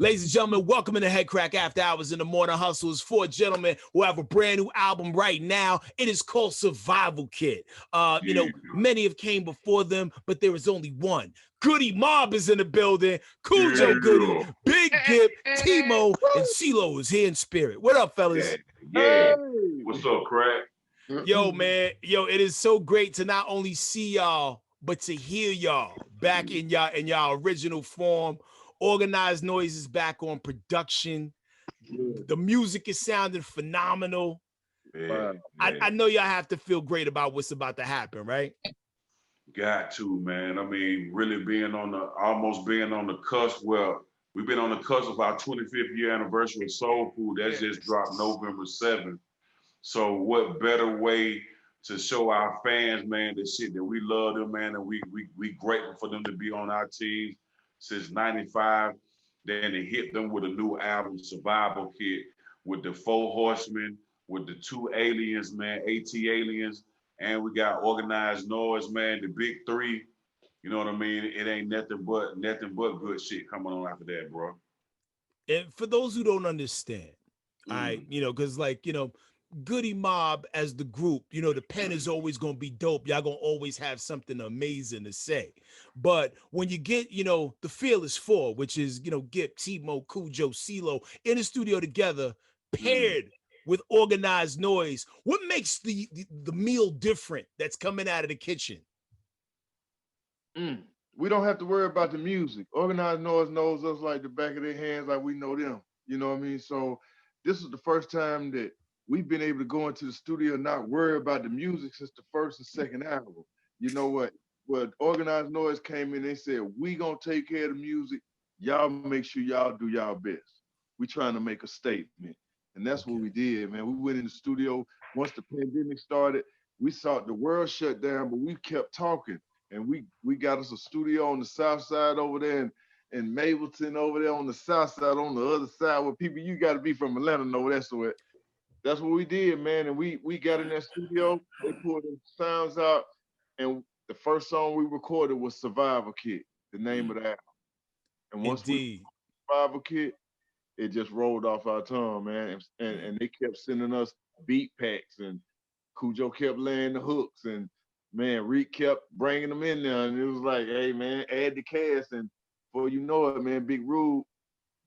Ladies and gentlemen, welcome to Headkrack After Hours in the Morning Hustles. Four gentlemen who have a brand new album right now. It is called Survival Kit. Many have came before them, but there is only one. Goodie Mob is in the building. Cujo Goodie, Big Gip, Timo, and CeeLo is here in spirit. What up, fellas? Yeah. What's up, Crack? Yo, man. Yo, it is so great to not only see y'all, but to hear y'all back in y'all original form. Organized Noise is back on production. The music is sounding phenomenal. I know y'all have to feel great about what's about to happen, right? Got to, man. I mean, really almost being on the cusp. Well, we've been on the cusp of our 25th year anniversary of Soul Food. That just dropped November 7th. So what better way to show our fans, man, the shit that we love them, man, and we grateful for them to be on our team since '95. Then to hit them with a new album, Survival Kit, with the 4 Horsemen, with the 2 aliens, man, AT aliens, and we got Organized Noise, man, the big 3. You know what I mean? It ain't nothing but good shit coming on after that, bro. And for those who don't understand, because Goodie Mob as the group, the pen is always going to be dope. Y'all going to always have something amazing to say. But when you get, the Fearless 4, which is, Gip, Timo, Cujo, CeeLo in the studio together, paired with Organized Noise, what makes the meal different that's coming out of the kitchen? We don't have to worry about the music. Organized Noise knows us like the back of their hands, like we know them. You know what I mean? So this is the first time that we've been able to go into the studio and not worry about the music since the first and second album. You know what? Well, Organized Noise came in, they said, we gonna take care of the music. Y'all make sure y'all do y'all best. We trying to make a statement. And that's what we did, man. We went in the studio. Once the pandemic started, we saw the world shut down, but we kept talking. And we got us a studio on the south side over there in Mableton over there on the south side, on the other side where people, you got to be from Atlanta to know that. So that's what we did, man. And we got in that studio, they pulled the sounds out, and the first song we recorded was Survival Kit, the name of the album. And once we Survival Kit, it just rolled off our tongue, man. And they kept sending us beat packs, and Cujo kept laying the hooks, and man, Reek kept bringing them in there, and it was like, hey, man, add the cast, and before you know it, man, Big Rude,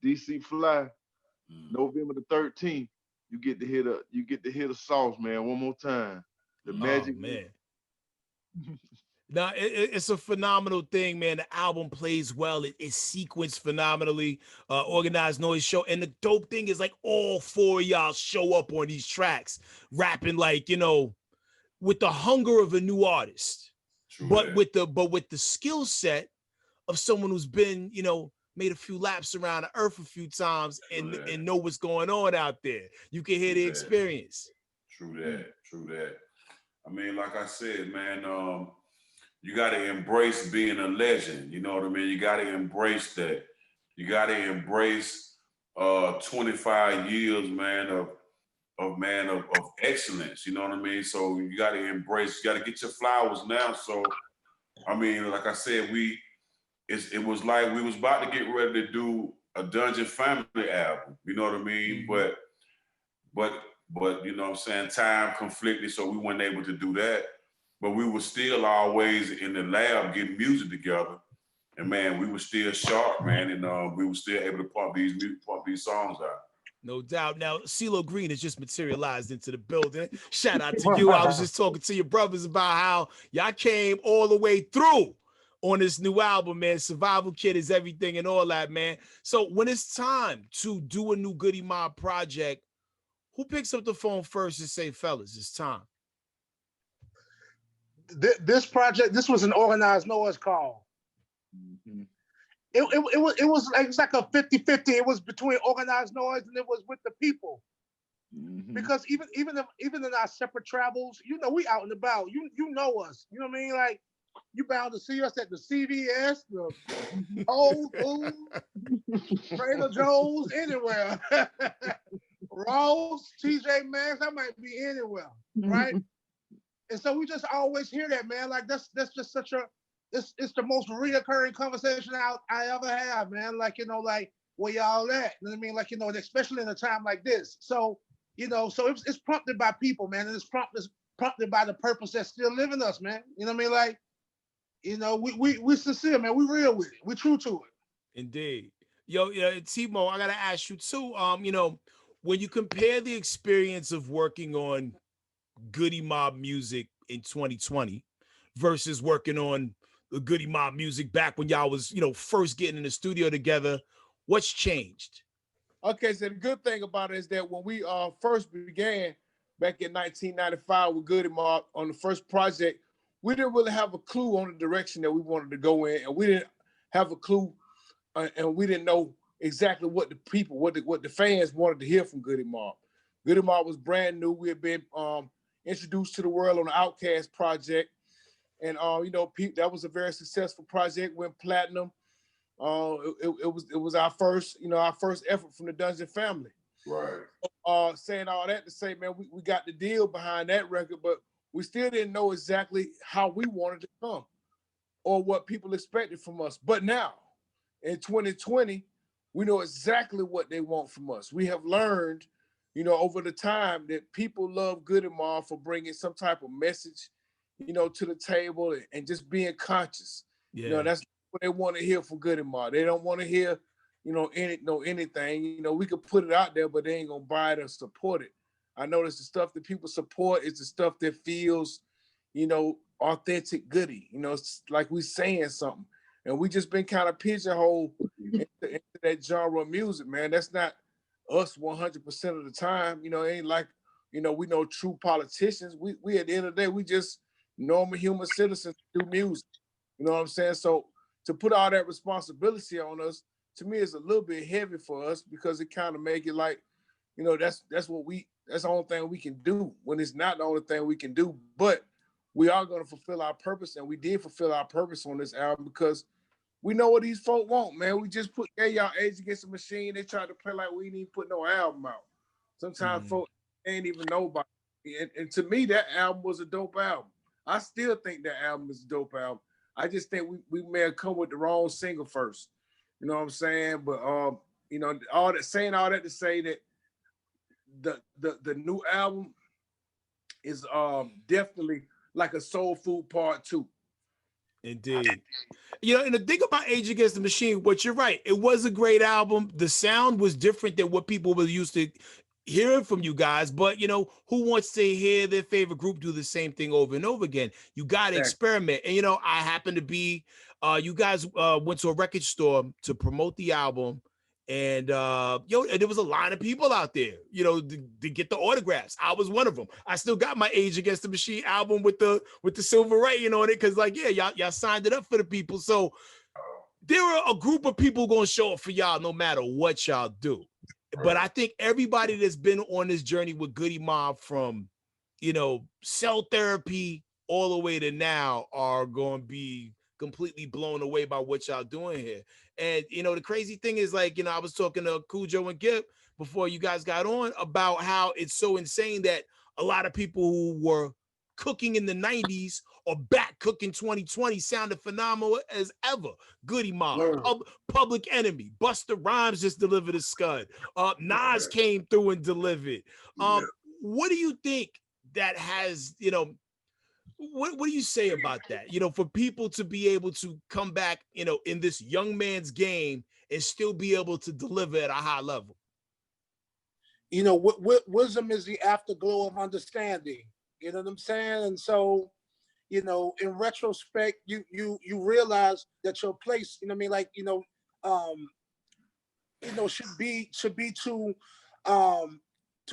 DC Fly, November the 13th, you get to hear the sauce, man, one more time. The magic, man. Now, it's a phenomenal thing, man. The album plays well. It's sequenced phenomenally. Organized Noise show. And the dope thing is, like, all 4 of y'all show up on these tracks, rapping like, with the hunger of a new artist. But with the skill set of someone who's been, made a few laps around the earth a few times and know what's going on out there. You can hear the experience. True that. I mean, like I said, man, you got to embrace being a legend. You know what I mean? You got to embrace that. You got to embrace 25 years, man, of excellence. You know what I mean? So you got to embrace. You got to get your flowers now. So, I mean, like I said, it was like we was about to get ready to do a Dungeon Family album. You know what I mean? But you know what I'm saying? Time conflicted, so we weren't able to do that. But we were still always in the lab getting music together. And man, we were still sharp, man. And we were still able to pump these songs out. No doubt. Now, CeeLo Green has just materialized into the building. Shout out to you. I was just talking to your brothers about how y'all came all the way through on this new album, man. Survival Kit is everything and all that, man. So when it's time to do a new Goodie Mob project, who picks up the phone first and say, fellas, it's time? This project, this was an Organized Noise call. It was like a 50-50. It was between Organized Noise and it was with the people. Because even in our separate travels, we out and about. You know us. You know what I mean? Like, you bound to see us at the CVS, the Whole Foods, Trader Joe's, anywhere. Ross, TJ Maxx, I might be anywhere, right? And so we just always hear that, man. Like, that's just such a, it's the most reoccurring conversation I ever have, man. Like, where y'all at? You know what I mean? Like, you know, especially in a time like this. So, you know, so it's prompted by people, man, and it's prompted by the purpose that's still living us, man. You know what I mean? Like, you know, we sincere, man. We real with it. We true to it. Indeed. Yo, Timo, I gotta ask you too. When you compare the experience of working on Goodie Mob music in 2020 versus working on the Goodie Mob music back when y'all was, first getting in the studio together, what's changed? Okay, so the good thing about it is that when we first began back in 1995 with Goodie Mob on the first project, we didn't really have a clue on the direction that we wanted to go in, and we didn't have a clue, and we didn't know exactly what the people, what the fans wanted to hear from Goodie Mob. Goodie Mob was brand new. We had been introduced to the world on the Outkast project, and that was a very successful project. Went platinum. It was our first effort from the Dungeon family. Right. Saying all that to say, man, we got the deal behind that record, but we still didn't know exactly how we wanted to come or what people expected from us. But now, in 2020, we know exactly what they want from us. We have learned, over the time that people love Goodie Mob for bringing some type of message, to the table and just being conscious. Yeah. That's what they want to hear from Goodie Mob. They don't want to hear, anything. We could put it out there, but they ain't gonna buy it or support it. I notice the stuff that people support is the stuff that feels, authentic Goodie. It's like we saying something. And we just been kind of pigeonholed into that genre of music, man. That's not us 100% of the time. It ain't like, we know true politicians. We at the end of the day, we just normal human citizens do music. You know what I'm saying? So to put all that responsibility on us, to me, is a little bit heavy for us because it kind of make it like, that's the only thing we can do when it's not the only thing we can do. But we are going to fulfill our purpose, and we did fulfill our purpose on this album because we know what these folk want, man. We just put y'all Age Against the Machine. They tried to play like we didn't even put no album out. Sometimes folk ain't even know about it. And to me, that album was a dope album. I still think that album is a dope album. I just think we may have come with the wrong single first. You know what I'm saying? But all that to say that the new album is definitely like a soul food part 2. Indeed. And the thing about Age Against the Machine, what you're right, it was a great album. The sound was different than what people were used to hearing from you guys, but who wants to hear their favorite group do the same thing over and over again? You got to experiment. And I happen to be you guys went to a record store to promote the album, and there was a line of people out there to get the autographs. I was one of them. I still got my Age Against the Machine album with the silver rating on it, because y'all signed it up for the people. So there are a group of people going to show up for y'all no matter what y'all do. But I think everybody that's been on this journey with Goodie Mob from, cell therapy all the way to now are going to be completely blown away by what y'all doing here. And, the crazy thing is, like, I was talking to Cujo and Gip before you guys got on about how it's so insane that a lot of people who were cooking in the 90s or back cooking 2020 sounded phenomenal as ever. Goodie Mob, Public Enemy, Busta Rhymes just delivered a scud. Nas came through and delivered. What do you think that has, what do you say about that? For people to be able to come back, in this young man's game and still be able to deliver at a high level? Wisdom is the afterglow of understanding. You know what I'm saying? And so, in retrospect, you realize that your place, should be to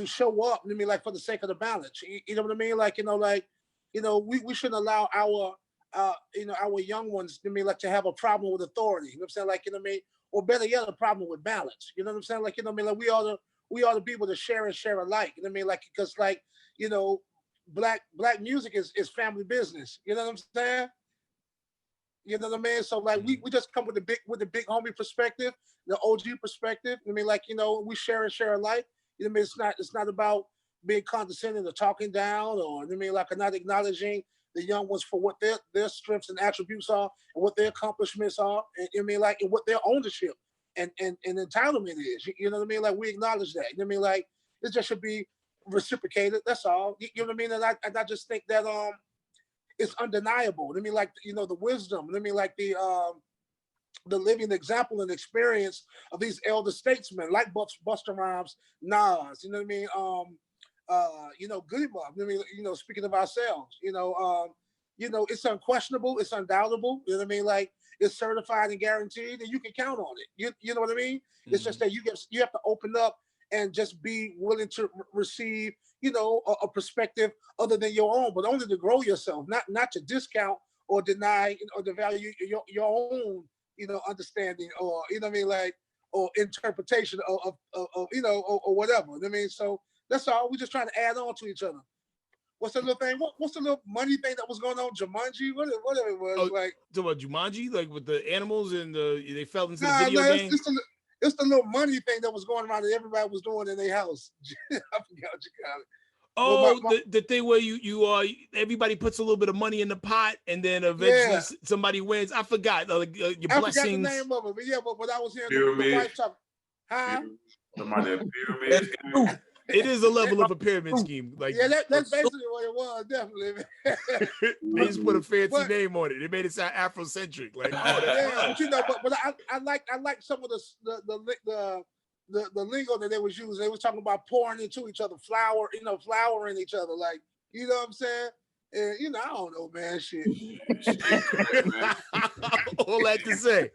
show up. Like, for the sake of the balance. You know what I mean? We shouldn't allow our young ones, to have a problem with authority. You know what I'm saying? Or better yet, a problem with balance. You know what I'm saying? We ought to be able to share and share alike. You know what I mean? Because black music is family business. You know what I'm saying? You know what I mean? So we just come with the big homie perspective, the OG perspective. I mean, we share and share alike. You know what I mean? It's not about being condescending or talking down, or not acknowledging the young ones for what their strengths and attributes are and what their accomplishments are, and and what their ownership and entitlement is. You know what I mean? Like we acknowledge that. You know what I mean? Like it just should be reciprocated. That's all. You know what I mean? And I just think that it's undeniable. I mean, like the wisdom. I mean, like the living example and experience of these elder statesmen like Busta Rhymes, Nas. You know what I mean? Goodie Mob. I mean, speaking of ourselves, it's unquestionable, it's undoubtable. You know what I mean? Like it's certified and guaranteed, and you can count on it. You know what I mean? Mm-hmm. It's just that you have to open up and just be willing to receive, a perspective other than your own, but only to grow yourself, not to discount or deny or devalue your own, understanding or what I mean, like or interpretation of or whatever. You know what I mean? So that's all. We're just trying to add on to each other. What's the little thing? What's the little money thing that was going on? Jumanji? Whatever it was. Like talking about Jumanji, like with the animals and they fell into the video game. It's the little money thing that was going around that everybody was doing in their house. I forgot what you call it. Oh, the thing where you everybody puts a little bit of money in the pot and then eventually somebody wins. I forgot your blessings. I forgot the name of it, but but I was hearing the wife talk. Huh? Somebody pyramid scheme. It is a level of a pyramid scheme. Like that's basically what it was, definitely. They just put a fancy name on it. It made it sound Afrocentric. Like, but I like some of the lingo that they was using. They was talking about pouring into each other, flowering each other, like, you know what I'm saying? And I don't know, man, shit. All that to say.